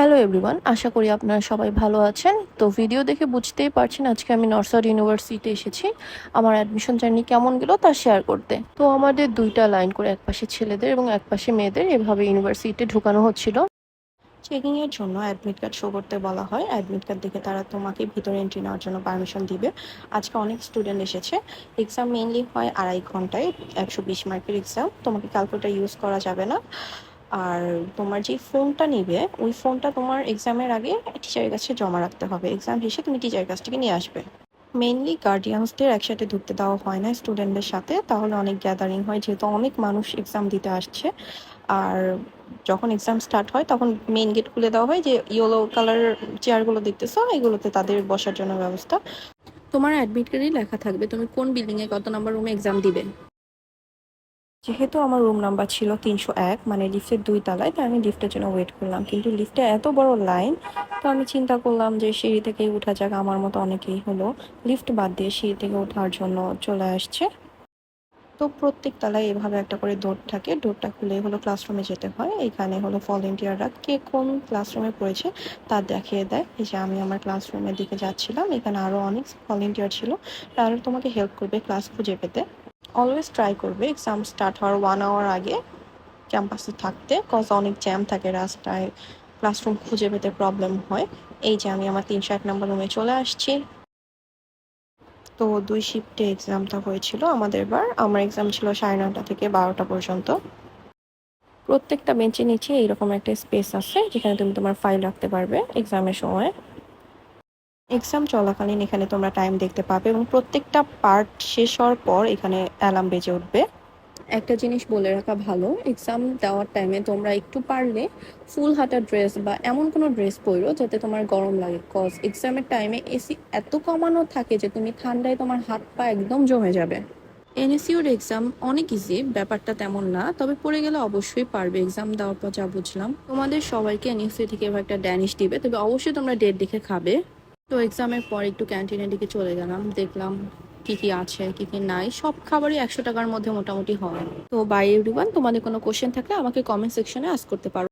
Hello everyone, আশা করি আপনারা সবাই ভালো আছেন। তো ভিডিও দেখে বুঝতেই পারছেন আজকে আমি নর্সাউথ ইউনিভার্সিটিতে এসেছি আমার অ্যাডমিশন জার্নি কেমন গেল তা শেয়ার করতে। তো আমাদের দুইটা লাইন করে একপাশে ছেলেদের এবং একপাশে মেয়েদের এভাবে ইউনিভার্সিটিতে ঢুকানো হচ্ছিল। চেকিং এর জন্য অ্যাডমিট কার্ড শো করতে বলা হয়। অ্যাডমিট কার্ড দেখে তারা তোমাকে ভিতরে এন্ট্রি নেওয়ার জন্য পারমিশন দিবে। আজকে অনেক স্টুডেন্ট এসেছে। এক্সাম মেইনলি হয় 2.5 ঘন্টায়, 120 মার্কের এক্সাম। তোমাকে ক্যালকুলেটর ইউজ করা যাবে না। আর তোমার যে ফোনটা নিবে ওই ফোনটা তোমার এক্সামের আগে টিচারের কাছে জমা রাখতে হবে। এক্সাম শেষে তুমি টিচারের কাছ থেকে নিয়ে আসবে। মেইনলি গার্ডিয়ানসদের একসাথে ঢুকতে দেওয়া হয় না স্টুডেন্টদের সাথে, তাহলে অনেক গ্যাদারিং হয় যেহেতু অনেক মানুষ এক্সাম দিতে আসছে। আর যখন এক্সাম স্টার্ট হয় তখন মেইন গেট খুলে দেওয়া হয়, যে ইয়েলো কালার চেয়ারগুলো দেখতেছো এগুলোতে তাদের বসার জন্য ব্যবস্থা। তোমার অ্যাডমিট কার্ডেই লেখা থাকবে তুমি কোন বিল্ডিংয়ে কত নাম্বার রুমে এক্সাম দিবে। যেহেতু আমার রুম নাম্বার ছিল 301, মানে লিফটের 2 তলায়, তাই আমি লিফটের জন্য ওয়েট করলাম, কিন্তু লিফটে এত বড় লাইন। তো আমি চিন্তা করলাম যে সিঁড়ি থেকে উঠা যাক, আমার মতো অনেকেই হলো লিফট বাদ দিয়ে সিঁড়ি থেকে ওঠার জন্য চলে আসছে। তো প্রত্যেক তলায় এভাবে একটা করে ডোর থাকে, ডোরটা খুলে হলো ক্লাসরুমে যেতে হয়। এখানে হলো ভলেন্টিয়াররা কে কোন ক্লাসরুমে পড়েছে তা দেখিয়ে দেয়। এই যে আমি আমার ক্লাসরুমের দিকে যাচ্ছিলাম, এখানে আরও অনেক ভলেন্টিয়ার ছিল, তারা তোমাকে হেল্প করবে ক্লাস খুঁজে পেতে। অলওয়েজ ট্রাই করবে এক্সাম স্টার্ট হওয়ার 1 আওয়ার আগে ক্যাম্পাসে থাকতে, কজ অনেক জ্যাম থাকে রাস্তায়, ক্লাসরুম খুঁজে পেতে প্রবলেম হয়। এই যে আমি আমার 301 নম্বর রুমে চলে আসছি। তো 2 শিফটে এক্সামটা হয়েছিল আমাদের বার। আমার এক্সাম ছিল 9:30 থেকে 12টা পর্যন্ত। প্রত্যেকটা বেঞ্চের নিচে এইরকম একটা স্পেস আছে যেখানে তুমি তোমার ফাইল রাখতে পারবে এক্সামের সময়। এক্সাম চলাকালীন এখানে তোমরা টাইম দেখতে পাবে এবং প্রত্যেকটা পার্ট শেষ হওয়ার পর এখানে অ্যালার্ম বেজে উঠবে। একটা জিনিস বলে রাখা ভালো, এক্সাম দেওয়ার টাইমে তোমরা একটু পারলে ফুল হাতা ড্রেস বা এমন কোনো ড্রেস পরো যাতে তোমার গরম লাগে, কজ এক্সামের টাইমে এসি এত কমানো থাকে যে তুমি ঠান্ডায় তোমার হাত পা একদম জমে যাবে। এনএসইউর এক্সাম অনেক ইজি, ব্যাপারটা তেমন না, তবে পড়ে গেলে অবশ্যই পারবে। এক্সাম দেওয়ার পর যা বুঝলাম, তোমাদের সবাইকে এনএসইউ থেকে এবার একটা ড্যানিশ দিবে, তবে অবশ্যই তোমরা ডেট দেখে খাবে। তো এক্সামের পর একটু ক্যান্টিনের দিকে চলে গেলাম, দেখলাম কি কি আছে কি কি নাই। সব খাবারই 100 টাকার মধ্যে মোটামুটি হয়। তো বাই এভরিওয়ান, তোমাদের কোনো কোশ্চেন থাকলে আমাকে কমেন্ট সেকশনে আস্ক করতে পারো।